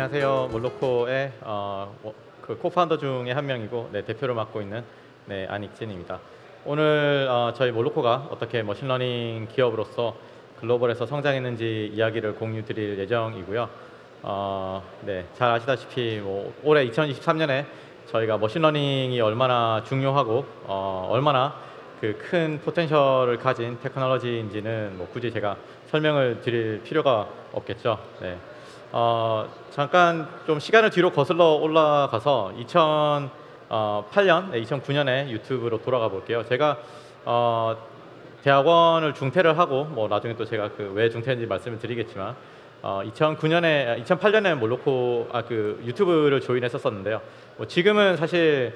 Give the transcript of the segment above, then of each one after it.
안녕하세요. 몰로코의 그 코파운더 중에 한 명이고 대표를 맡고 있는 안익진입니다. 오늘 저희 몰로코가 어떻게 머신러닝 기업으로서 글로벌에서 성장했는지 이야기를 공유 드릴 예정이고요. 잘 아시다시피 올해 2023년에 저희가 머신러닝이 얼마나 중요하고 얼마나 그 큰 포텐셜을 가진 테크놀로지인지는 굳이 제가 설명을 드릴 필요가 없겠죠. 잠깐 좀 시간을 뒤로 거슬러 올라가서 2009년에 유튜브로 돌아가 볼게요. 제가 대학원을 중퇴를 하고 나중에 또 제가 그 왜 중퇴인지 말씀을 드리겠지만 2008년에 몰로코 유튜브를 조인했었는데요. 지금은 사실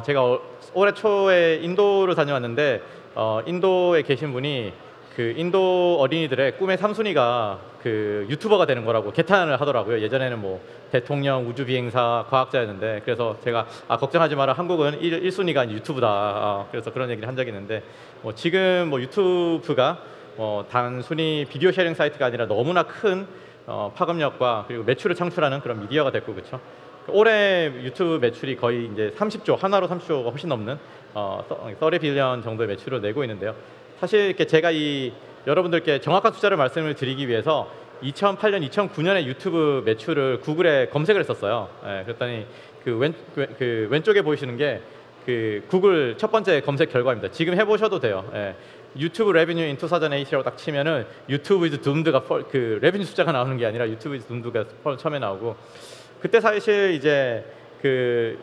제가 올해 초에 인도를 다녀왔는데 인도에 계신 분이 그 인도 어린이들의 꿈의 3순위가 그 유튜버가 되는 거라고 개탄을 하더라고요. 예전에는 대통령, 우주비행사, 과학자였는데, 그래서 제가 걱정하지 마라, 한국은 1순위가 유튜브다. 그래서 그런 얘기를 한 적이 있는데 지금 유튜브가 단순히 비디오 쉐어링 사이트가 아니라 너무나 큰 파급력과 그리고 매출을 창출하는 그런 미디어가 됐고, 그렇죠. 올해 유튜브 매출이 거의 이제 30조, 하나로 30조가 훨씬 넘는 30빌리언 정도의 매출을 내고 있는데요. 사실 이렇게 제가 여러분들께 정확한 숫자를 말씀을 드리기 위해서 2008년, 2009년에 유튜브 매출을 구글에 검색을 했었어요. 그랬더니 그 왼쪽에 보이시는 게 그 구글 첫 번째 검색 결과입니다. 지금 해보셔도 돼요. 유튜브 레비뉴 인 2008이라고 딱 치면은 유튜브 이즈 둠드가 그 레비뉴 숫자가 나오는 게 아니라 유튜브 이즈 둠드가 처음에 나오고, 그때 사실 이제 그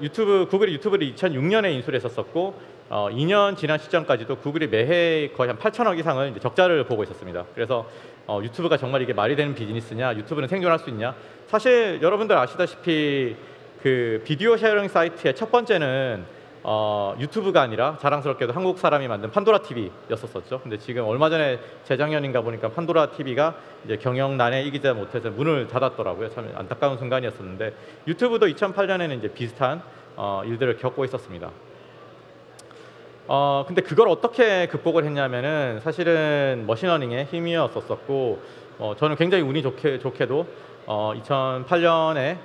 구글이 유튜브를 2006년에 인수를 했었었고 2년 지난 시점까지도 구글이 매해 거의 한 8천억 이상을 이제 적자를 보고 있었습니다. 그래서 유튜브가 정말 이게 말이 되는 비즈니스냐, 유튜브는 생존할 수 있냐. 사실 여러분들 아시다시피 그 비디오 쉐어링 사이트의 첫 번째는 유튜브가 아니라 자랑스럽게도 한국 사람이 만든 판도라 TV였었죠. 근데 지금 얼마 전에 재작년인가 보니까 판도라 TV가 이제 경영난에 이기지 못해서 문을 닫았더라고요. 참 안타까운 순간이었었는데 유튜브도 2008년에는 이제 비슷한 일들을 겪고 있었습니다. 근데 그걸 어떻게 극복을 했냐면은 사실은 머신러닝의 힘이었었고, 저는 굉장히 운이 좋게도 2008년에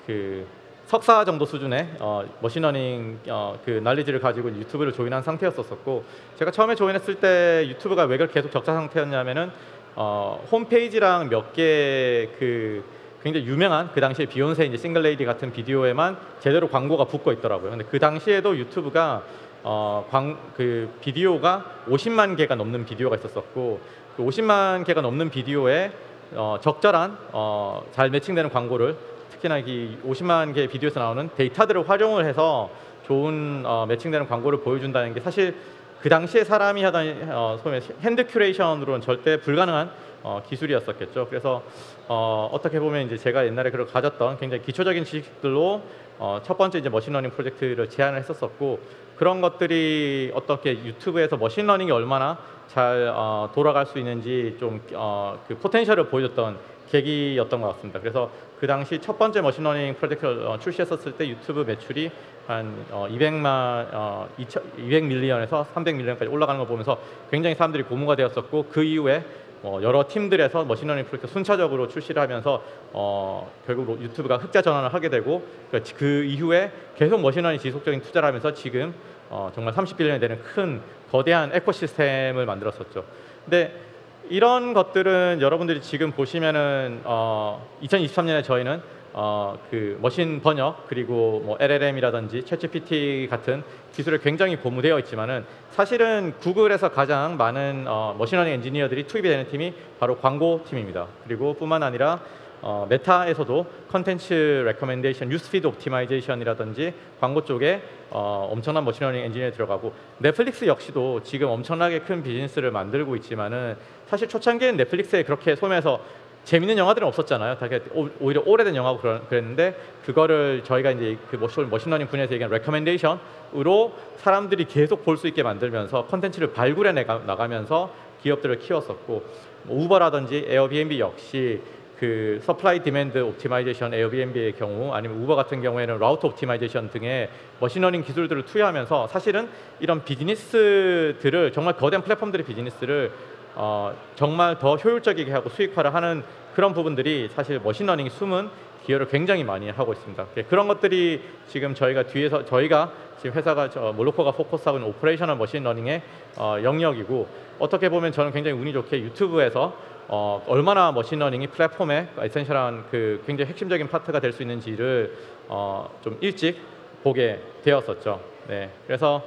그 석사 정도 수준의 머신러닝 그 날리지를 가지고 유튜브를 조인한 상태였었고, 제가 처음에 조인했을 때 유튜브가 왜 그렇게 계속 적자 상태였냐면은 홈페이지랑 몇 개 그 굉장히 유명한 그 당시에 비욘세 이제 싱글레이디 같은 비디오에만 제대로 광고가 붙고 있더라고요. 근데 그 당시에도 유튜브가 그 비디오가 50만 개가 넘는 비디오가 있었었고, 그 50만 개가 넘는 비디오에 적절한 잘 매칭되는 광고를, 특히나 이 50만 개의 비디오에서 나오는 데이터들을 활용을 해서 좋은 매칭되는 광고를 보여준다는 게 사실 그 당시에 사람이 하던 소위 핸드 큐레이션으로는 절대 불가능한 기술이었었겠죠. 그래서 어떻게 보면 이제 제가 옛날에 그걸 가졌던 굉장히 기초적인 지식들로 첫 번째 이제 머신러닝 프로젝트를 제안을 했었었고, 그런 것들이 어떻게 유튜브에서 머신러닝이 얼마나 잘 돌아갈 수 있는지 좀 그 포텐셜을 보여줬던 계기였던 것 같습니다. 그래서 그 당시 첫 번째 머신러닝 프로젝트를 출시했었을 때 유튜브 매출이 한 200밀리언에서 300밀리언까지 올라가는 걸 보면서 굉장히 사람들이 고무가 되었었고, 그 이후에 여러 팀들에서 머신러닝 프로젝트 순차적으로 출시를 하면서 결국 유튜브가 흑자 전환을 하게 되고, 그 이후에 계속 머신러닝 지속적인 투자를 하면서 지금 정말 30빌리언이 되는 큰 거대한 에코시스템을 만들었었죠. 근데 이런 것들은 여러분들이 지금 보시면은 2023년에 저희는 그 머신 번역 그리고 LLM이라든지 챗GPT 같은 기술에 굉장히 고무되어 있지만은 사실은 구글에서 가장 많은 머신러닝 엔지니어들이 투입이 되는 팀이 바로 광고 팀입니다. 그리고 뿐만 아니라 메타에서도 컨텐츠 레커멘데이션, 뉴스피드 옵티마이제이션이라든지 광고 쪽에 엄청난 머신러닝 엔지니어가 들어가고, 넷플릭스 역시도 지금 엄청나게 큰 비즈니스를 만들고 있지만은 사실 초창기엔 넷플릭스에 그렇게 소매에서 재밌는 영화들은 없었잖아요. 오히려 오래된 영화고 그랬는데, 그거를 저희가 이제 그 머신러닝 분야에서 얘기하는 레커멘데이션으로 사람들이 계속 볼 수 있게 만들면서 컨텐츠를 발굴해 나가면서 기업들을 키웠었고, 우버라든지 에어비앤비 역시 그 서플라이 디맨드 옵티마이제이션 에어비앤비의 경우, 아니면 우버 같은 경우에는 라우트 옵티마이제이션 등의 머신러닝 기술들을 투여하면서 사실은 이런 비즈니스들을, 정말 거대한 플랫폼들의 비즈니스를 정말 더 효율적이게 하고 수익화를 하는 그런 부분들이 사실 머신러닝이 숨은 기여를 굉장히 많이 하고 있습니다. 그런 것들이 지금 저희가 지금 회사가 몰로코가 포커스하고 있는 오퍼레이셔널 머신러닝의 영역이고, 어떻게 보면 저는 굉장히 운이 좋게 유튜브에서 얼마나 머신러닝이 플랫폼의 에센셜한 굉장히 핵심적인 파트가 될 수 있는지를 좀 일찍 보게 되었었죠. 네, 그래서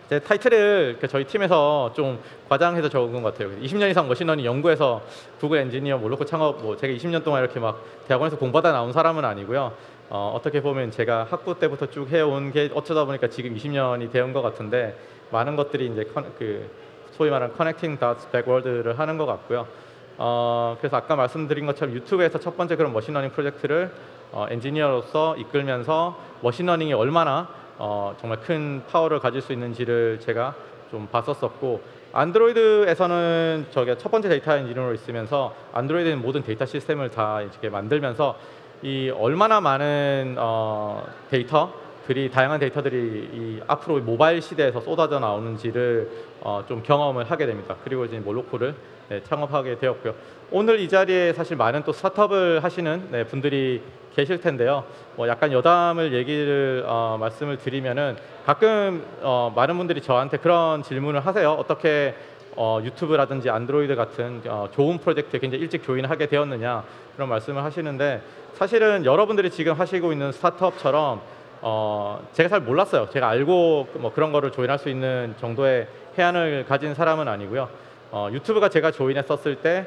제 타이틀을 저희 팀에서 좀 과장해서 적은 것 같아요. 20년 이상 머신러닝 연구에서 구글 엔지니어, 몰로코 창업, 제가 20년 동안 이렇게 막 대학원에서 공부하다 나온 사람은 아니고요. 어떻게 보면 제가 학부 때부터 쭉 해온 게 어쩌다 보니까 지금 20년이 되온 것 같은데, 많은 것들이 이제 소위 말하는 커넥팅 닷스 백월드를 하는 것 같고요. 그래서 아까 말씀드린 것처럼 유튜브에서 첫 번째 그런 머신러닝 프로젝트를 엔지니어로서 이끌면서 머신러닝이 얼마나 정말 큰 파워를 가질 수 있는지를 제가 좀 봤었었고, 안드로이드에서는 저게 첫 번째 데이터 엔지니어로 있으면서 안드로이드는 모든 데이터 시스템을 다 이렇게 만들면서 이 얼마나 많은 다양한 데이터들이 이 앞으로 모바일 시대에서 쏟아져 나오는지를 좀 경험을 하게 됩니다. 그리고 이제 몰로코를 창업하게 되었고요. 오늘 이 자리에 사실 많은 또 스타트업을 하시는 분들이 계실 텐데요. 약간 여담을 말씀을 드리면은, 가끔 많은 분들이 저한테 그런 질문을 하세요. 어떻게 유튜브라든지 안드로이드 같은 좋은 프로젝트에 굉장히 일찍 조인하게 되었느냐, 그런 말씀을 하시는데, 사실은 여러분들이 지금 하시고 있는 스타트업처럼 제가 잘 몰랐어요. 제가 알고 그런 거를 조인할 수 있는 정도의 해안을 가진 사람은 아니고요. 유튜브가 제가 조인했었을 때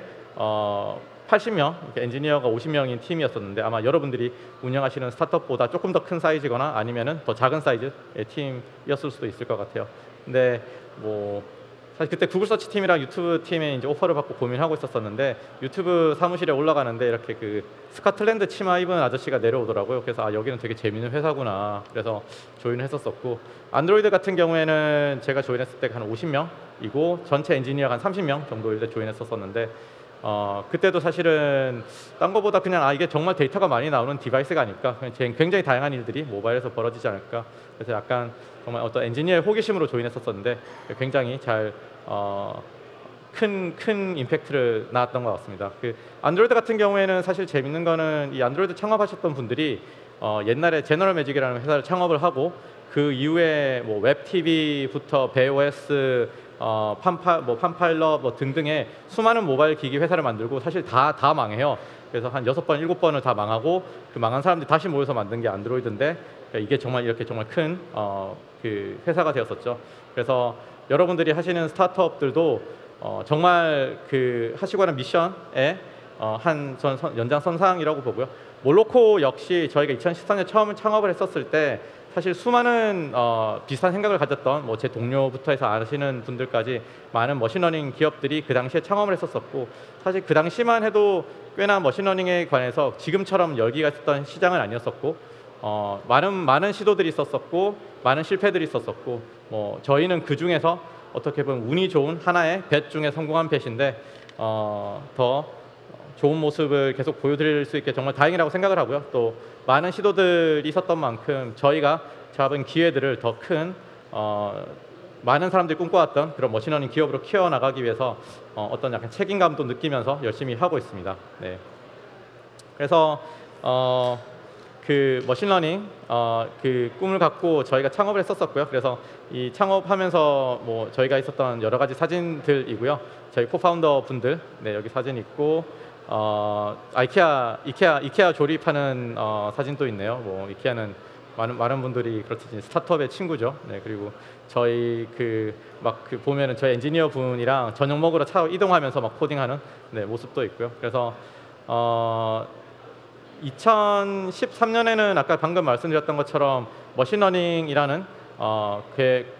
80명, 엔지니어가 50명인 팀이었었는데, 아마 여러분들이 운영하시는 스타트업보다 조금 더 큰 사이즈거나 아니면은 더 작은 사이즈의 팀이었을 수도 있을 것 같아요. 근데 사실 그때 구글 서치 팀이랑 유튜브 팀에 이제 오퍼를 받고 고민하고 있었었는데, 유튜브 사무실에 올라가는데 이렇게 스코틀랜드 치마 입은 아저씨가 내려오더라고요. 그래서 여기는 되게 재밌는 회사구나. 그래서 조인을 했었었고, 안드로이드 같은 경우에는 제가 조인했을 때 한 50명이고 전체 엔지니어가 한 30명 정도일 때 조인했었었는데, 그때도 사실은 딴 거보다 그냥 이게 정말 데이터가 많이 나오는 디바이스가 아닐까, 굉장히 다양한 일들이 모바일에서 벌어지지 않을까, 그래서 약간 정말 어떤 엔지니어의 호기심으로 조인했었었는데 굉장히 잘 큰 임팩트를 낳았던 것 같습니다. 안드로이드 같은 경우에는 사실 재밌는 거는, 이 안드로이드 창업하셨던 분들이 옛날에 제너럴 매직이라는 회사를 창업을 하고, 그 이후에 웹TV부터 베이오에스, 판파일럿 등등의 수많은 모바일 기기 회사를 만들고 사실 다 망해요. 그래서 한 6번, 7번을 다 망하고, 그 망한 사람들이 다시 모여서 만든 게 안드로이드인데, 이게 정말 이렇게 정말 큰 회사가 되었었죠. 그래서 여러분들이 하시는 스타트업들도 정말 하시고 하는 미션의 연장선상이라고 보고요. 몰로코 역시 저희가 2014년 처음 창업을 했었을 때 사실 수많은 비슷한 생각을 가졌던 제 동료부터 해서 아시는 분들까지 많은 머신러닝 기업들이 그 당시에 창업을 했었었고, 사실 그 당시만 해도 꽤나 머신러닝에 관해서 지금처럼 열기가 있었던 시장은 아니었었고, 많은 시도들이 있었었고 많은 실패들이 있었었고, 저희는 그 중에서 어떻게 보면 운이 좋은 하나의 뱃 중에 성공한 뱃인데, 더 좋은 모습을 계속 보여드릴 수 있게 정말 다행이라고 생각을 하고요. 또 많은 시도들이 있었던 만큼 저희가 잡은 기회들을 더 큰 많은 사람들이 꿈꿔왔던 그런 머신러닝 기업으로 키워나가기 위해서 어떤 약간 책임감도 느끼면서 열심히 하고 있습니다. 네. 그래서 머신러닝 꿈을 갖고 저희가 창업을 했었었고요. 그래서 이 창업하면서 저희가 있었던 여러 가지 사진들이고요. 저희 코파운더 분들, 여기 사진 있고, 이케아 조립하는 사진도 있네요. 이케아는 많은 분들이 그렇듯이 스타트업의 친구죠. 그리고 저희 보면은 저희 엔지니어 분이랑 저녁 먹으러 차 이동하면서 막 코딩하는 모습도 있고요. 그래서 2013년에는 아까 방금 말씀드렸던 것처럼 머신러닝이라는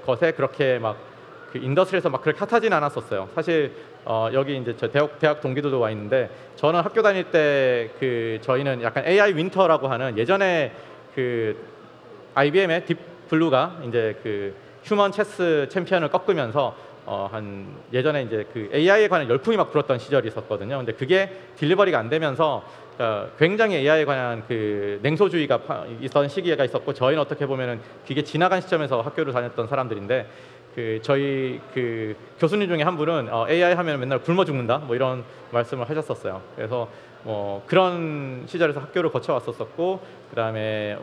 것에 그렇게 인더스트리에서 그렇게 핫하진 않았었어요. 사실 여기 이제 저 대학 동기들도 와 있는데, 저는 학교 다닐 때 저희는 약간 AI 윈터라고 하는, 예전에 IBM의 딥블루가 이제 휴먼 체스 챔피언을 꺾으면서 예전에 이제 AI에 관한 열풍이 막 불었던 시절이 있었거든요. 근데 그게 딜리버리가 안 되면서 굉장히 AI에 관한 냉소주의가 있던 시기가 있었고, 저희는 어떻게 보면은 그게 지나간 시점에서 학교를 다녔던 사람들인데, 저희 교수님 중에 한 분은 AI 하면 맨날 굶어 죽는다 뭐 이런 말씀을 하셨었어요. 그래서 그런 시절에서 학교를 거쳐왔었고, 그다음에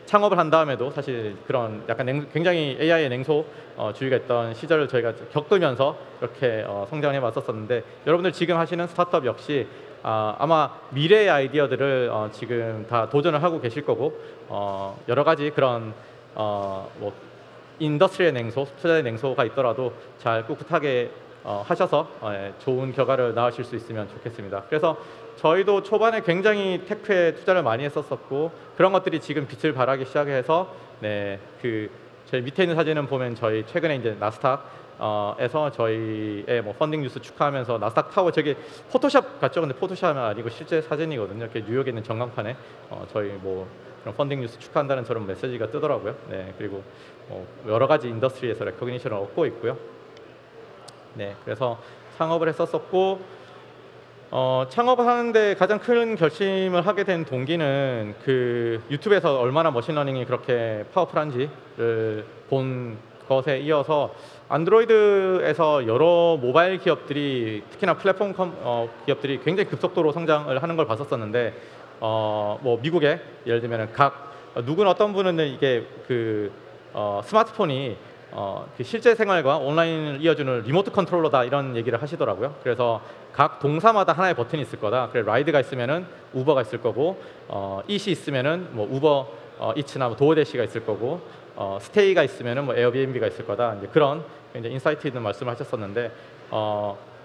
창업을 한 다음에도 사실 그런 약간 굉장히 AI의 냉소주의가 있던 시절을 저희가 겪으면서 이렇게 성장해 왔었는데, 여러분들 지금 하시는 스타트업 역시 아마 미래의 아이디어들을 지금 다 도전을 하고 계실 거고, 여러 가지 그런 뭐 인더스트리의 냉소, 투자의 냉소가 있더라도 잘 꿋꿋하게 하셔서 좋은 결과를 낳으실 수 있으면 좋겠습니다. 그래서 저희도 초반에 굉장히 테크에 투자를 많이 했었고, 그런 것들이 지금 빛을 발하기 시작해서 저희 밑에 있는 사진은 보면 저희 최근에 이제 나스닥에서 저희의 뭐 펀딩 뉴스 축하하면서 나스닥 타워, 저기 포토샵 같죠? 근데 포토샵은 아니고 실제 사진이거든요. 이렇게 뉴욕에 있는 전광판에 저희 뭐 그런 펀딩 뉴스 축하한다는 저런 메시지가 뜨더라고요. 네, 그리고 여러 가지 인더스트리에서 레코그니션을 얻고 있고요. 네, 그래서 창업을 했었고, 창업을 하는데 가장 큰 결심을 하게 된 동기는 유튜브에서 얼마나 머신러닝이 그렇게 파워풀한지를 본 것에 이어서 안드로이드에서 여러 모바일 기업들이, 특히나 플랫폼 기업들이 굉장히 급속도로 성장을 하는 걸 봤었었는데, 뭐 미국에 예를 들면 누군 어떤 분은 이게 스마트폰이 실제 생활과 온라인을 이어주는 리모트 컨트롤러다 이런 얘기를 하시더라고요. 그래서 각 동사마다 하나의 버튼이 있을 거다. 그래, 라이드가 있으면은 우버가 있을 거고, 이시 있으면은 뭐 우버 이츠나 뭐 도어대시가 있을 거고, 스테이가 있으면은 뭐 에어비앤비가 있을 거다. 이제 그런 굉장히 인사이트 있는 말씀을 하셨었는데,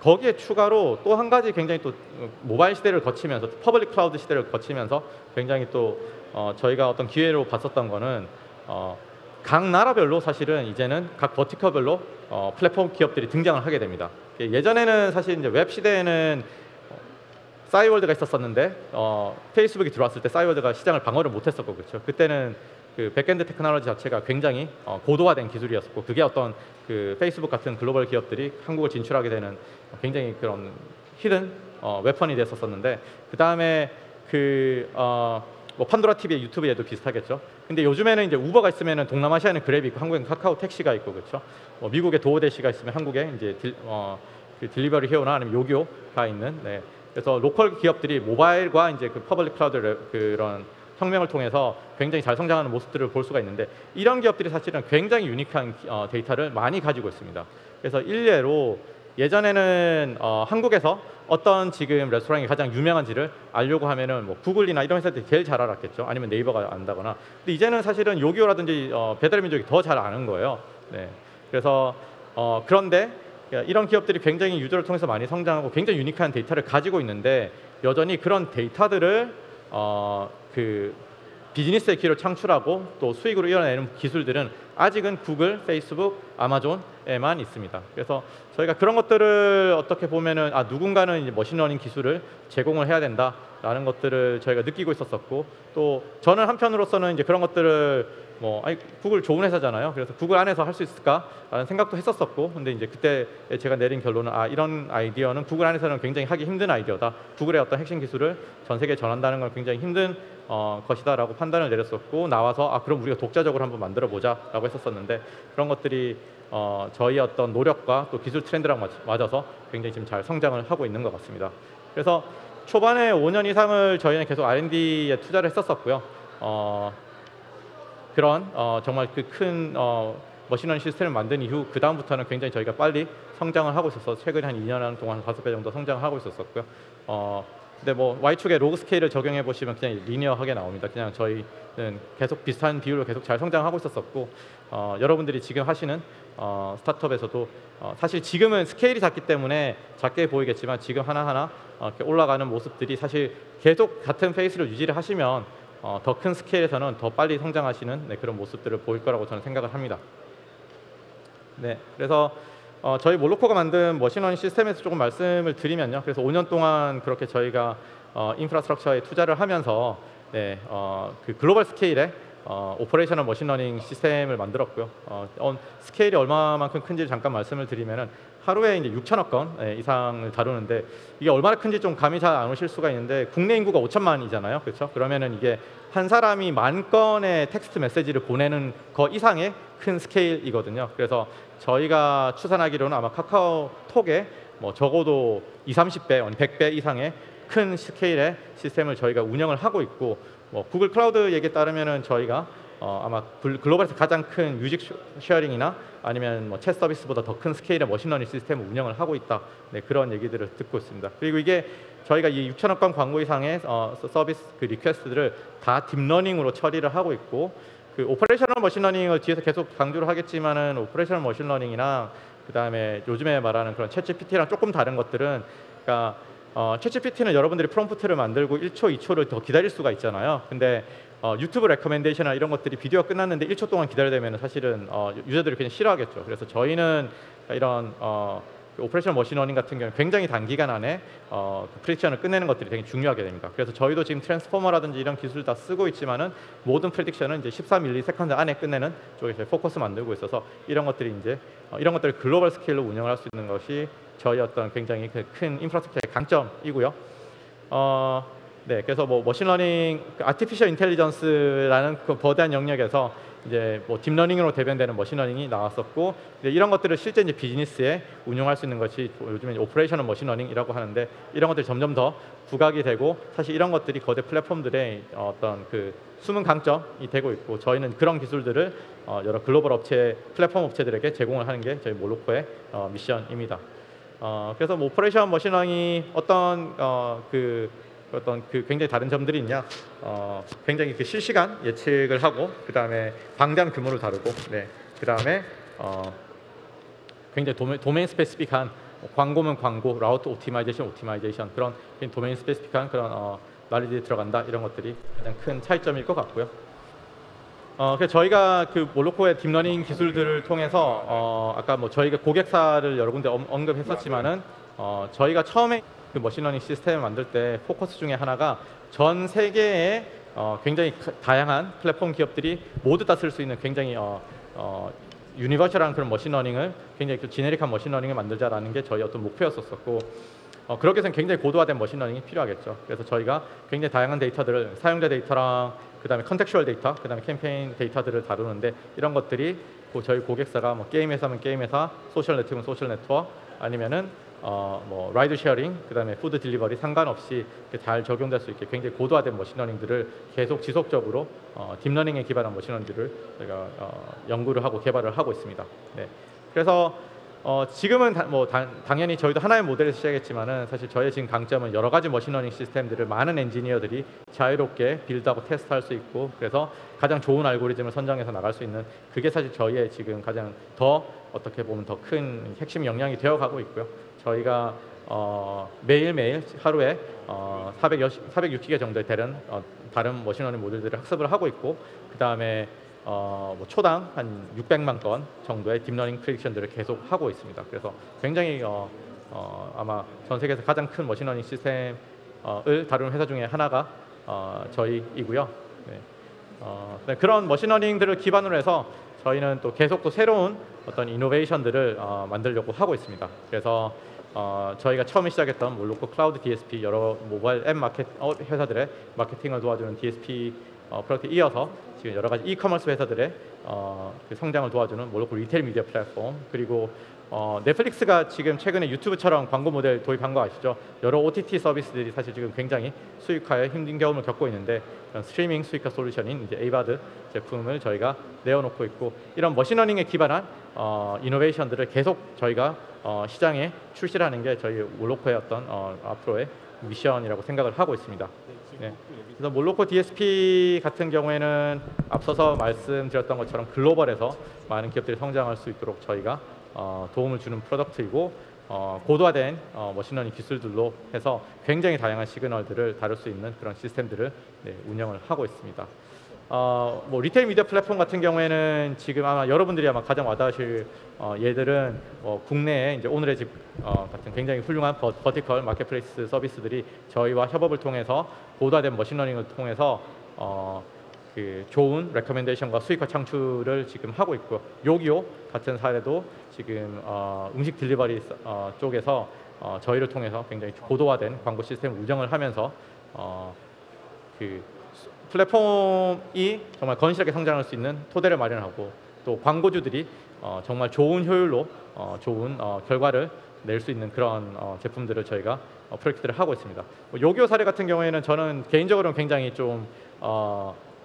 거기에 추가로 또 한 가지 굉장히 또 모바일 시대를 거치면서, 퍼블릭 클라우드 시대를 거치면서 굉장히 또 저희가 어떤 기회로 봤었던 거는, 각 나라별로 사실은 이제는 각 버티컬별로 플랫폼 기업들이 등장을 하게 됩니다. 예전에는 사실 이제 웹 시대에는 싸이월드가 있었었는데, 페이스북이 들어왔을 때 싸이월드가 시장을 방어를 못했었고, 그렇죠. 그때는 백엔드 테크놀로지 자체가 굉장히 고도화된 기술이었었고, 그게 어떤 페이스북 같은 글로벌 기업들이 한국을 진출하게 되는 굉장히 그런 히든 웨펀이 됐었었는데, 그 다음에 뭐 판도라 TV의 유튜브에도 비슷하겠죠. 근데 요즘에는 이제 우버가 있으면은 동남아시아에는 그랩이 있고, 한국에는 카카오 택시가 있고, 그렇죠. 미국에 도어대시가 있으면 한국에 이제 딜리버리 히어나 아니면 요기요가 있는. 네. 그래서 로컬 기업들이 모바일과 이제 퍼블릭 클라우드 그런 혁명을 통해서 굉장히 잘 성장하는 모습들을 볼 수가 있는데, 이런 기업들이 사실은 굉장히 유니크한 데이터를 많이 가지고 있습니다. 그래서 일례로 예전에는 한국에서 어떤 지금 레스토랑이 가장 유명한지를 알려고 하면은 뭐 구글이나 이런 회사들이 제일 잘 알았겠죠. 아니면 네이버가 안다거나. 근데 이제는 사실은 요기요라든지 배달민족이 더 잘 아는 거예요. 네. 그래서 그런데 이런 기업들이 굉장히 유저를 통해서 많이 성장하고 굉장히 유니크한 데이터를 가지고 있는데, 여전히 그런 데이터들을 비즈니스의 기회를 창출하고 또 수익으로 이어내는 기술들은 아직은 구글, 페이스북, 아마존에만 있습니다. 그래서 저희가 그런 것들을 어떻게 보면은 누군가는 이제 머신러닝 기술을 제공을 해야 된다라는 것들을 저희가 느끼고 있었었고, 또 저는 한편으로서는 이제 그런 것들을 구글 좋은 회사잖아요. 그래서 구글 안에서 할 수 있을까라는 생각도 했었었고, 근데 이제 그때 제가 내린 결론은 이런 아이디어는 구글 안에서는 굉장히 하기 힘든 아이디어다. 구글의 어떤 핵심 기술을 전 세계에 전한다는 건 굉장히 힘든 것이다라고 판단을 내렸었고, 나와서 그럼 우리가 독자적으로 한번 만들어 보자라고 했었었는데, 그런 것들이 저희 어떤 노력과 또 기술 트렌드랑 맞아서 굉장히 지금 잘 성장을 하고 있는 것 같습니다. 그래서 초반에 5년 이상을 저희는 계속 R&D에 투자를 했었었고요. 그런 정말 큰 머신러닝 시스템을 만든 이후 그 다음부터는 굉장히 저희가 빨리 성장을 하고 있어서 최근에 한 2년 동안 5배 정도 성장을 하고 있었었고요. 근데 뭐 Y축에 로그 스케일을 적용해 보시면 그냥 리니어하게 나옵니다. 그냥 저희는 계속 비슷한 비율로 계속 잘 성장하고 있었었고, 여러분들이 지금 하시는 스타트업에서도 사실 지금은 스케일이 작기 때문에 작게 보이겠지만, 지금 하나하나 이렇게 올라가는 모습들이 사실 계속 같은 페이스를 유지를 하시면 더 큰 스케일에서는 더 빨리 성장하시는 그런 모습들을 보일 거라고 저는 생각을 합니다. 네, 그래서 저희 몰로코가 만든 머신러닝 시스템에서 조금 말씀을 드리면요. 그래서 5년 동안 그렇게 저희가 인프라스트럭처에 투자를 하면서 그 글로벌 스케일의 오퍼레이셔널 머신러닝 시스템을 만들었고요. 스케일이 얼마만큼 큰지 잠깐 말씀을 드리면은 하루에 이제 6천억 건 이상을 다루는데, 이게 얼마나 큰지 좀 감이 잘 안 오실 수가 있는데, 국내 인구가 5천만이잖아요, 그렇죠? 그러면은 이게 한 사람이 10,000건의 텍스트 메시지를 보내는 거 이상의 큰 스케일이거든요. 그래서 저희가 추산하기로는 아마 카카오톡에 뭐 적어도 20-30배, 100배 이상의 큰 스케일의 시스템을 저희가 운영을 하고 있고, 뭐 구글 클라우드 얘기에 따르면은 저희가 아마 글로벌에서 가장 큰 뮤직 쉐어링이나 아니면 뭐 챗 서비스보다 더 큰 스케일의 머신러닝 시스템을 운영을 하고 있다. 네, 그런 얘기들을 듣고 있습니다. 그리고 이게 저희가 이 6천억 건 광고 이상의 서비스 그 리퀘스트들을 다 딥러닝으로 처리를 하고 있고, 그 오퍼레이셔널 머신러닝을 뒤에서 계속 강조를 하겠지만은 오퍼레이셔널 머신러닝이랑 그다음에 요즘에 말하는 그런 챗GPT랑 조금 다른 것들은, 그러니까 챗GPT는 여러분들이 프롬프트를 만들고 1초, 2초를 더 기다릴 수가 있잖아요. 근데 유튜브 레커멘데이션이나 이런 것들이 비디오가 끝났는데 1초 동안 기다려야 되면 사실은 유저들이 그냥 싫어하겠죠. 그래서 저희는 이런 오퍼레이션 머신러닝 같은 경우는 굉장히 단기간 안에 프레딕션을 끝내는 것들이 되게 중요하게 됩니다. 그래서 저희도 지금 트랜스포머라든지 이런 기술을 다 쓰고 있지만은 모든 프레딕션은 이제 14ms 안에 끝내는 쪽에 저희 포커스 만들고 있어서 이런 것들이 이제 이런 것들을 글로벌 스케일로 운영할 수 있는 것이 저희 어떤 굉장히 큰 인프라스트럭처의 강점이고요. 네, 그래서 뭐 머신러닝, 아티피셜 인텔리전스라는 그 거대한 영역에서 이제 뭐 딥러닝으로 대변되는 머신러닝이 나왔었고, 이런 것들을 실제 이제 비즈니스에 운용할 수 있는 것이 요즘에 오퍼레이셔널 머신러닝이라고 하는데, 이런 것들이 점점 더 부각이 되고, 사실 이런 것들이 거대 플랫폼들의 어떤 그 숨은 강점이 되고 있고, 저희는 그런 기술들을 여러 글로벌 업체, 플랫폼 업체들에게 제공을 하는 게 저희 몰로코의 미션입니다. 그래서 뭐 오퍼레이션 머신러닝이 어떤 그 굉장히 다른 점들이 있냐, 굉장히 그 실시간 예측을 하고, 그 다음에 방대한 규모를 다루고, 네, 그 다음에 굉장히 도메인 스페시픽한 광고면 광고, 라우트 오티마이제이션 그런 도메인 스페시픽한 그런 나리들이 들어간다, 이런 것들이 가장 큰 차이점일 것 같고요. 그래서 저희가 그 몰로코의 딥러닝 기술들을 통해서 아까 뭐 저희가 고객사를 여러 군데 언급했었지만은 저희가 처음에 그 머신러닝 시스템을 만들 때 포커스 중에 하나가 전 세계의 굉장히 다양한 플랫폼 기업들이 모두 다 쓸 수 있는 굉장히 유니버셜한 그런 머신러닝을, 굉장히 지네릭한 머신러닝을 만들자라는 게 저희 어떤 목표였었고, 그렇게 해서는 굉장히 고도화된 머신러닝이 필요하겠죠. 그래서 저희가 굉장히 다양한 데이터들을, 사용자 데이터랑 그 다음에 컨텍슈얼 데이터, 그 다음에 캠페인 데이터들을 다루는데, 이런 것들이 저희 고객사가 뭐 게임 회사면 게임 회사, 소셜 네트워크면 소셜 네트워크, 아니면은 뭐 라이드 쉐어링, 그 다음에 푸드 딜리버리 상관없이 잘 적용될 수 있게 굉장히 고도화된 머신러닝들을 계속 지속적으로 딥러닝에 기반한 머신러닝들을 저희가 연구를 하고 개발을 하고 있습니다. 네. 그래서 지금은 당연히 저희도 하나의 모델에서 시작했지만은, 사실 저희의 지금 강점은 여러 가지 머신러닝 시스템들을 많은 엔지니어들이 자유롭게 빌드하고 테스트할 수 있고, 그래서 가장 좋은 알고리즘을 선정해서 나갈 수 있는, 그게 사실 저희의 지금 가장 더 어떻게 보면 더 큰 핵심 역량이 되어가고 있고요. 저희가 매일매일 하루에 460개 정도의 다른 머신러닝 모델들을 학습을 하고 있고, 그 다음에 뭐 초당 한 600만 건 정도의 딥러닝 프레딕션들을 계속 하고 있습니다. 그래서 굉장히 아마 전 세계에서 가장 큰 머신러닝 시스템을 다루는 회사 중에 하나가 저희이고요. 네. 그런 머신러닝들을 기반으로 해서 저희는 또 계속 또 새로운 어떤 이노베이션들을 만들려고 하고 있습니다. 그래서 저희가 처음에 시작했던 몰로코 클라우드 DSP, 여러 모바일 앱 마켓 회사들의 마케팅을 도와주는 DSP 프로젝트에 이어서 지금 여러 가지 이커머스 회사들의 그 성장을 도와주는 몰로코 리테일 미디어 플랫폼, 그리고 넷플릭스가 지금 최근에 유튜브처럼 광고 모델 도입한 거 아시죠? 여러 OTT 서비스들이 사실 지금 굉장히 수익화에 힘든 경험을 겪고 있는데, 스트리밍 수익화 솔루션인 이제 에이바드 제품을 저희가 내어놓고 있고, 이런 머신러닝에 기반한 이노베이션들을 계속 저희가 시장에 출시를 하는 게 저희 몰로코의 어떤 앞으로의 미션이라고 생각을 하고 있습니다. 네. 그래서 몰로코 DSP 같은 경우에는 앞서서 말씀드렸던 것처럼 글로벌에서 많은 기업들이 성장할 수 있도록 저희가 도움을 주는 프로덕트이고, 고도화된 머신러닝 기술들로 해서 굉장히 다양한 시그널들을 다룰 수 있는 그런 시스템들을 운영을 하고 있습니다. 뭐 리테일 미디어 플랫폼 같은 경우에는 지금 아마 여러분들이 아마 가장 와닿으실 예들은 국내에 이제 오늘의 집 같은 굉장히 훌륭한 버티컬 마켓플레이스 서비스들이 저희와 협업을 통해서 고도화된 머신러닝을 통해서 그 좋은 레커멘데이션과 수익화 창출을 지금 하고 있고요. 요기요 같은 사례도 지금 음식 딜리버리 쪽에서 저희를 통해서 굉장히 고도화된 광고 시스템 운영을 하면서 그 플랫폼이 정말 건실하게 성장할 수 있는 토대를 마련하고, 또 광고주들이 정말 좋은 효율로 좋은 결과를 낼 수 있는 그런 제품들을 저희가 프로젝트를 하고 있습니다. 요기요 사례 같은 경우에는 저는 개인적으로는 굉장히 좀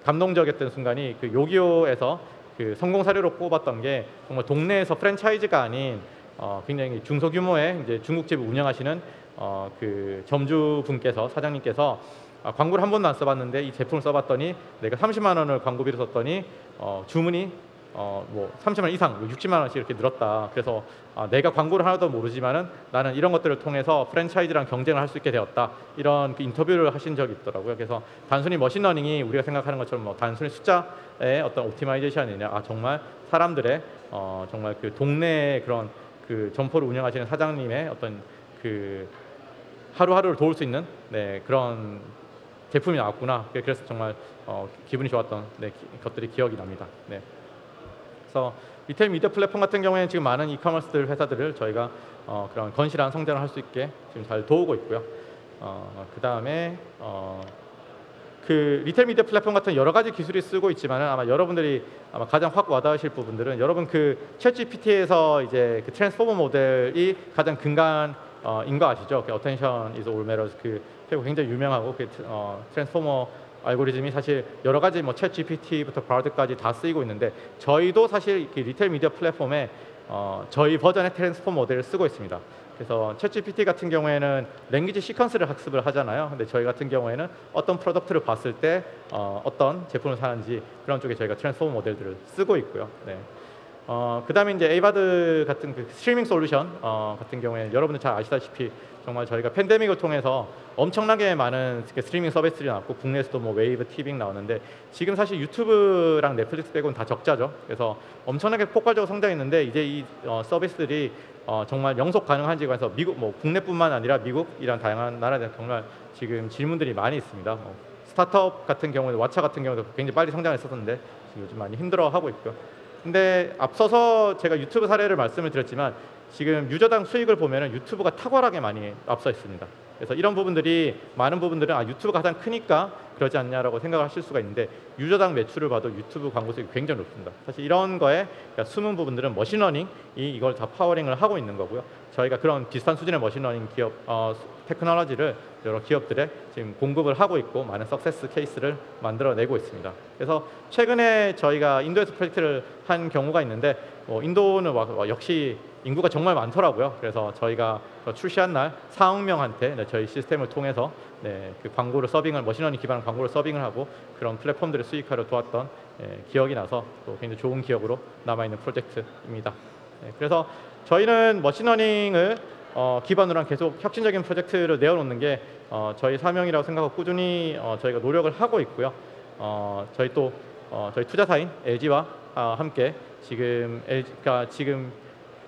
감동적이었던 순간이 그 요기요에서 그 성공 사례로 꼽았던 게 정말 동네에서 프랜차이즈가 아닌 굉장히 중소규모의 이제 중국집을 운영하시는 그 점주분께서 사장님께서 광고를 한 번도 안 써봤는데 이 제품을 써봤더니 내가 30만 원을 광고비로 썼더니 주문이 뭐 30만 원 이상 60만 원씩 이렇게 늘었다. 그래서 내가 광고를 하나도 모르지만은 나는 이런 것들을 통해서 프랜차이즈랑 경쟁을 할 수 있게 되었다. 이런 그 인터뷰를 하신 적이 있더라고요. 그래서 단순히 머신러닝이 우리가 생각하는 것처럼 뭐 단순히 숫자의 어떤 옵티마이제이션이냐, 정말 사람들의 정말 그 동네의 그런 그 점포를 운영하시는 사장님의 어떤 그 하루하루를 도울 수 있는 그런 제품이 나왔구나. 그래서 정말 기분이 좋았던 것들이 기억이 납니다. 그래서 리테일 미디어 플랫폼 같은 경우에는 지금 많은 이커머스 회사들을 저희가 그런 건실한 성장을 할 수 있게 지금 잘 도우고 있고요. 그 다음에 그 리테일 미디어 플랫폼 같은 여러 가지 기술이 쓰고 있지만은 아마 여러분들이 아마 가장 확 와닿으실 부분들은 여러분 그 챗GPT에서 이제 그 트랜스포머 모델이 가장 근간인 거 아시죠? 그 어텐션 이즈 올 매터스 그 굉장히 유명하고 그 트랜스포머 알고리즘이 사실 여러 가지 뭐 챗GPT부터 바르드까지 다 쓰이고 있는데 저희도 사실 리테일 미디어 플랫폼에 저희 버전의 트랜스포머 모델을 쓰고 있습니다. 그래서 챗GPT 같은 경우에는 랭귀지 시퀀스를 학습을 하잖아요. 근데 저희 같은 경우에는 어떤 프로덕트를 봤을 때 어떤 제품을 사는지 그런 쪽에 저희가 트랜스포머 모델들을 쓰고 있고요. 그 다음에 이제 에이바드 같은 그 스트리밍 솔루션 같은 경우에 여러분들 잘 아시다시피 정말 저희가 팬데믹을 통해서 엄청나게 많은 스트리밍 서비스들이 나왔고 국내에서도 뭐 웨이브, 티빙 나오는데 지금 사실 유튜브랑 넷플릭스 빼고는 다 적자죠. 그래서 엄청나게 폭발적으로 성장했는데 이제 이 서비스들이 정말 영속 가능한지 관해서 미국 뭐 국내뿐만 아니라 미국이란 다양한 나라에 정말 지금 질문들이 많이 있습니다. 스타트업 같은 경우는 왓챠 같은 경우도 굉장히 빨리 성장했었는데 지금 요즘 많이 힘들어하고 있고요. 근데 앞서서 제가 유튜브 사례를 말씀을 드렸지만 지금 유저당 수익을 보면은 유튜브가 탁월하게 많이 앞서 있습니다. 그래서 이런 부분들이 많은 부분들은 유튜브가 가장 크니까 그러지 않냐라고 생각하실 수가 있는데 유저당 매출을 봐도 유튜브 광고 수익이 굉장히 높습니다. 사실 이런 거에 숨은 부분들은 머신러닝이 이걸 다 파워링을 하고 있는 거고요. 저희가 그런 비슷한 수준의 머신러닝 기업 테크놀로지를 여러 기업들에 지금 공급을 하고 있고 많은 석세스 케이스를 만들어내고 있습니다. 그래서 최근에 저희가 인도에서 프로젝트를 한 경우가 있는데 인도는 역시 인구가 정말 많더라고요. 그래서 저희가 출시한 날 4억 명한테 저희 시스템을 통해서 그 광고를 서빙을 머신러닝 기반 광고를 서빙을 하고 그런 플랫폼들을 수익화를 도왔던 기억이 나서 또 굉장히 좋은 기억으로 남아있는 프로젝트입니다. 그래서 저희는 머신러닝을 기반으로 한 계속 혁신적인 프로젝트를 내어놓는 게 저희 사명이라고 생각하고 꾸준히 저희가 노력을 하고 있고요. 저희 또 저희 투자사인 LG와 함께 지금 LG가 지금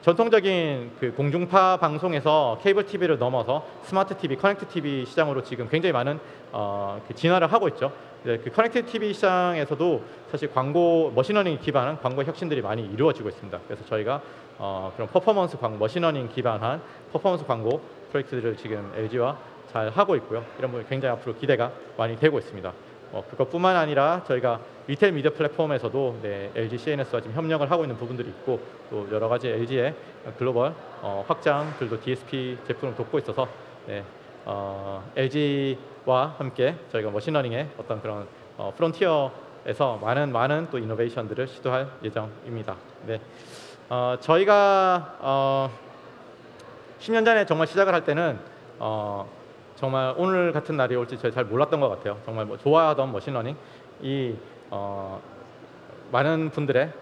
전통적인 그 공중파 방송에서 케이블 TV를 넘어서 스마트 TV, 커넥트 TV 시장으로 지금 굉장히 많은 그 진화를 하고 있죠. 그 커넥트 TV 시장에서도 사실 광고 머신러닝 기반한 광고 혁신들이 많이 이루어지고 있습니다. 그래서 저희가 그런 퍼포먼스 광고, 머신러닝 기반한 퍼포먼스 광고 프로젝트들을 지금 LG와 잘 하고 있고요. 이런 부분이 굉장히 앞으로 기대가 많이 되고 있습니다. 그것뿐만 아니라 저희가 리테일 미디어 플랫폼에서도 LG CNS와 지금 협력을 하고 있는 부분들이 있고 또 여러 가지 LG의 글로벌 확장들도 DSP 제품을 돕고 있어서 LG와 함께 저희가 머신러닝의 어떤 그런 프론티어에서 많은 또 이노베이션들을 시도할 예정입니다. 저희가 10년 전에 정말 시작을 할 때는 정말 오늘 같은 날이 올지 저희 잘 몰랐던 것 같아요. 정말 좋아하던 머신러닝이 많은 분들의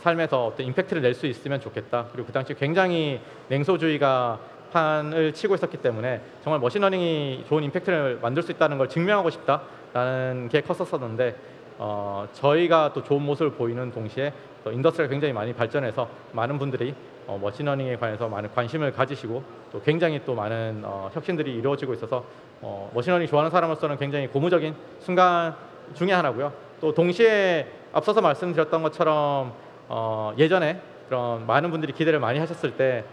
삶에서 어떤 임팩트를 낼 수 있으면 좋겠다. 그리고 그 당시 굉장히 냉소주의가 판을 치고 있었기 때문에 정말 머신러닝이 좋은 임팩트를 만들 수 있다는 걸 증명하고 싶다라는 게 컸었는데 저희가 또 좋은 모습을 보이는 동시에 또 인더스트리가 굉장히 많이 발전해서 많은 분들이 머신러닝에 관해서 많은 관심을 가지시고 또 굉장히 또 많은 혁신들이 이루어지고 있어서 머신러닝 좋아하는 사람으로서는 굉장히 고무적인 순간 중에 하나고요. 또 동시에 앞서서 말씀드렸던 것처럼 예전에 그런 많은 분들이 기대를 많이 하셨을 때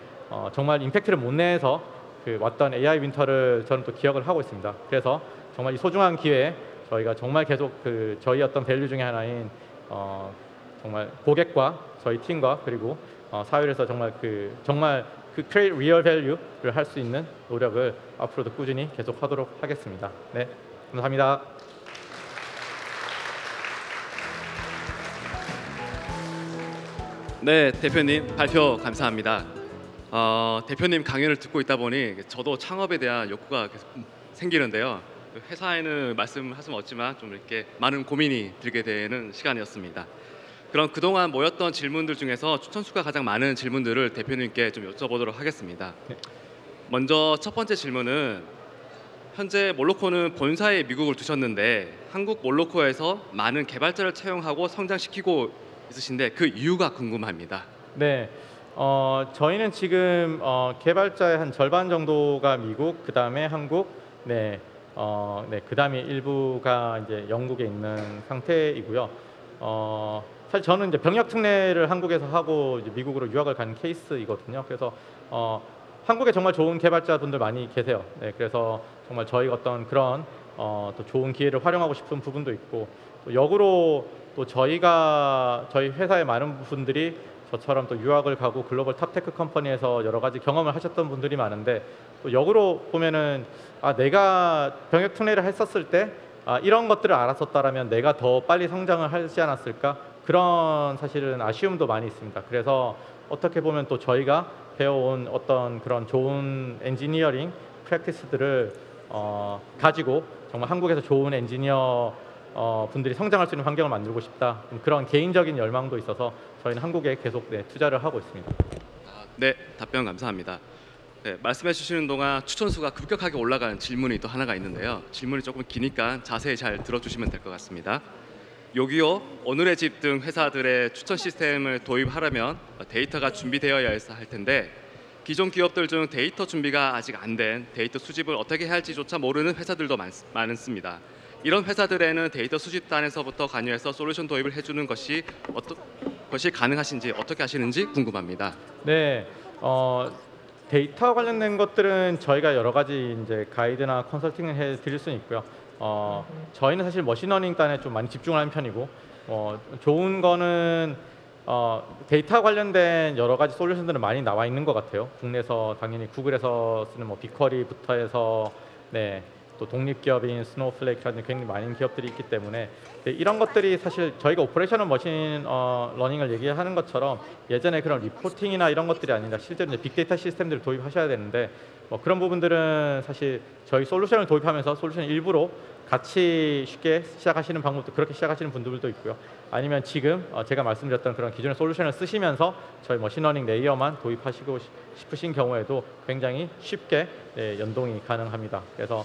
정말 임팩트를 못 내서 그 왔던 AI 윈터를 저는 또 기억을 하고 있습니다. 그래서 정말 이 소중한 기회에 저희가 정말 계속 그 저희 어떤 밸류 중에 하나인 정말 고객과 저희 팀과 그리고 사회에서 정말 그 create real value를 할 수 있는 노력을 앞으로도 꾸준히 계속하도록 하겠습니다. 네, 감사합니다. 네, 대표님 발표 감사합니다. 대표님 강연을 듣고 있다 보니 저도 창업에 대한 욕구가 계속 생기는데요. 회사에는 말씀할 수는 없지만 좀 이렇게 많은 고민이 들게 되는 시간이었습니다. 그럼 그동안 모였던 질문들 중에서 추천수가 가장 많은 질문들을 대표님께 좀 여쭤보도록 하겠습니다. 먼저 첫 번째 질문은 현재 몰로코는 본사에 미국을 두셨는데 한국 몰로코에서 많은 개발자를 채용하고 성장시키고 있으신데 그 이유가 궁금합니다. 네, 저희는 지금 개발자의 한 절반 정도가 미국, 그 다음에 한국, 네, 그 다음에 일부가 이제 영국에 있는 상태이고요. 사실 저는 이제 병역 특례를 한국에서 하고 이제 미국으로 유학을 간 케이스이거든요. 그래서 한국에 정말 좋은 개발자분들 많이 계세요. 네, 그래서 정말 저희가 어떤 그런 또 좋은 기회를 활용하고 싶은 부분도 있고, 또 역으로 또 저희 회사의 많은 분들이 저처럼 또 유학을 가고 글로벌 탑테크 컴퍼니에서 여러 가지 경험을 하셨던 분들이 많은데, 또 역으로 보면은 내가 병역 특례를 했었을 때 이런 것들을 알았었다라면 내가 더 빨리 성장을 하지 않았을까, 그런 사실은 아쉬움도 많이 있습니다. 그래서 어떻게 보면 또 저희가 배워온 어떤 그런 좋은 엔지니어링 프랙티스들을 가지고 정말 한국에서 좋은 엔지니어 분들이 성장할 수 있는 환경을 만들고 싶다, 그런 개인적인 열망도 있어서 저희는 한국에 계속 투자를 하고 있습니다. 네, 답변 감사합니다. 네, 말씀해 주시는 동안 추천수가 급격하게 올라가는 질문이 또 하나가 있는데요. 질문이 조금 기니까 자세히 잘 들어주시면 될 것 같습니다. 요기요, 오늘의 집 등 회사들의 추천 시스템을 도입하려면 데이터가 준비되어야 할 텐데 기존 기업들 중 데이터 준비가 아직 안 된 데이터 수집을 어떻게 해야 할지조차 모르는 회사들도 많습니다. 이런 회사들에는 데이터 수집단에서부터 관여해서 솔루션 도입을 해주는 것이 가능하신지 어떻게 하시는지 궁금합니다. 네, 데이터 관련된 것들은 저희가 여러 가지 이제 가이드나 컨설팅을 해드릴 수는 있고요. 저희는 사실 머신러닝 단에 좀 많이 집중을 하는 편이고, 좋은 거는 데이터 관련된 여러 가지 솔루션들은 많이 나와 있는 것 같아요. 국내에서 당연히 구글에서 쓰는 빅쿼리부터 해서 또 독립기업인 스노우플레이크라든지 굉장히 많은 기업들이 있기 때문에 이런 것들이 사실 저희가 오퍼레이셔널 머신 러닝을 얘기하는 것처럼 예전에 그런 리포팅이나 이런 것들이 아니라 실제로 이제 빅데이터 시스템들을 도입하셔야 되는데, 그런 부분들은 사실 저희 솔루션을 도입하면서 솔루션 일부로 같이 쉽게 시작하시는 방법도, 그렇게 시작하시는 분들도 있고요. 아니면 지금 제가 말씀드렸던 그런 기존의 솔루션을 쓰시면서 저희 머신러닝 레이어만 도입하시고 싶으신 경우에도 굉장히 쉽게 연동이 가능합니다. 그래서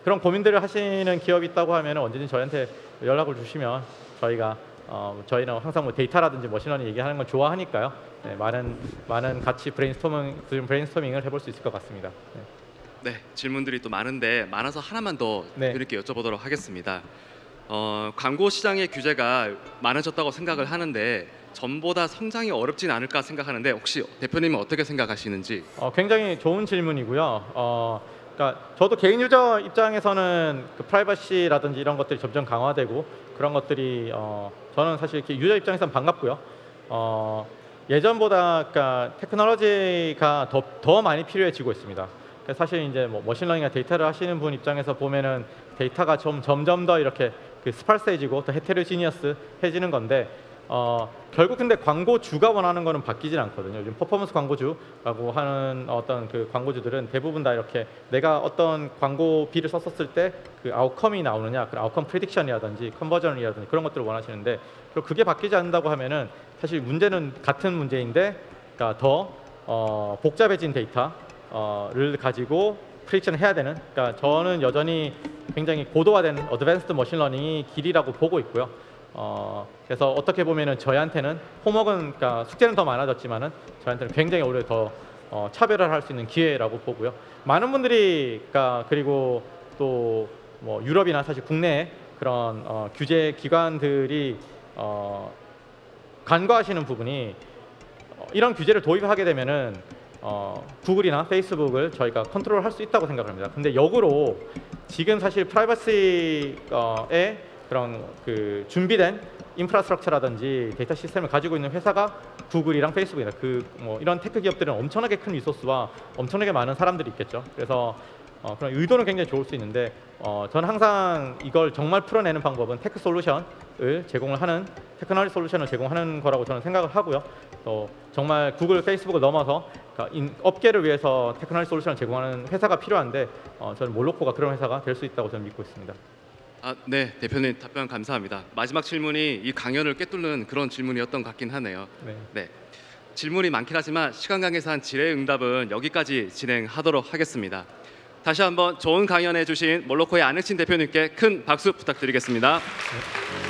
그런 고민들을 하시는 기업이 있다고 하면 언제든 저희한테 연락을 주시면 저희는 항상 데이터라든지 머신러닝 얘기하는 건 좋아하니까요. 많은 같이 브레인스토밍을 해볼 수 있을 것 같습니다. 네, 질문들이 또 많아서 하나만 더 이렇게 여쭤보도록 하겠습니다. 광고 시장의 규제가 많아졌다고 생각을 하는데 전보다 성장이 어렵진 않을까 생각하는데 혹시 대표님은 어떻게 생각하시는지? 굉장히 좋은 질문이고요. 그러니까 저도 개인 유저 입장에서는 그 프라이버시라든지 이런 것들이 점점 강화되고 그런 것들이 저는 사실 이렇게 유저 입장에서는 반갑고요. 예전보다 그러니까 테크놀로지가 더 많이 필요해지고 있습니다. 사실 이제 머신러닝이나 데이터를 하시는 분 입장에서 보면은 데이터가 점점 더 이렇게 스팔스해지고 더 헤테로지니어스해지는 건데, 결국 근데 광고주가 원하는 거는 바뀌진 않거든요. 요즘 퍼포먼스 광고주라고 하는 어떤 그 광고주들은 대부분 다 이렇게 내가 어떤 광고비를 썼었을 때 그 아웃컴이 나오느냐, 그 아웃컴 프리딕션이라든지 컨버전이라든지 그런 것들을 원하시는데, 그게 바뀌지 않는다고 하면은 사실 문제는 같은 문제인데, 그러니까 더 복잡해진 데이터를 가지고 프리딕션을 해야 되는, 그러니까 저는 여전히 굉장히 고도화된 어드밴스드 머신러닝이 길이라고 보고 있고요. 그래서 어떻게 보면은 저희한테는 홈워크는, 그러니까 숙제는 더 많아졌지만은 저희한테는 굉장히 오히려 더 차별화를 할 수 있는 기회라고 보고요. 많은 분들이, 그러니까 그리고 또 유럽이나 사실 국내에 그런 규제 기관들이 간과하시는 부분이, 이런 규제를 도입하게 되면은 구글이나 페이스북을 저희가 컨트롤할 수 있다고 생각합니다. 근데 역으로 지금 사실 프라이버시에 그런 그 준비된 인프라스트럭처라든지 데이터 시스템을 가지고 있는 회사가 구글이랑 페이스북이다. 이런 테크 기업들은 엄청나게 큰 리소스와 엄청나게 많은 사람들이 있겠죠. 그래서 그런 의도는 굉장히 좋을 수 있는데 저는 항상 이걸 정말 풀어내는 방법은 테크 솔루션을 제공을 하는 테크놀로지 솔루션을 제공하는 거라고 저는 생각을 하고요. 또 정말 구글, 페이스북을 넘어서 그러니까 업계를 위해서 테크놀로지 솔루션을 제공하는 회사가 필요한데 저는 몰로코가 그런 회사가 될 수 있다고 저는 믿고 있습니다. 네, 대표님 답변 감사합니다. 마지막 질문이 이 강연을 꿰뚫는 그런 질문이었던 것 같긴 하네요. 네. 질문이 많긴 하지만 시간 관계상 질의응답은 여기까지 진행하도록 하겠습니다. 다시 한번 좋은 강연해 주신 몰로코의 안혜친 대표님께 큰 박수 부탁드리겠습니다. 네.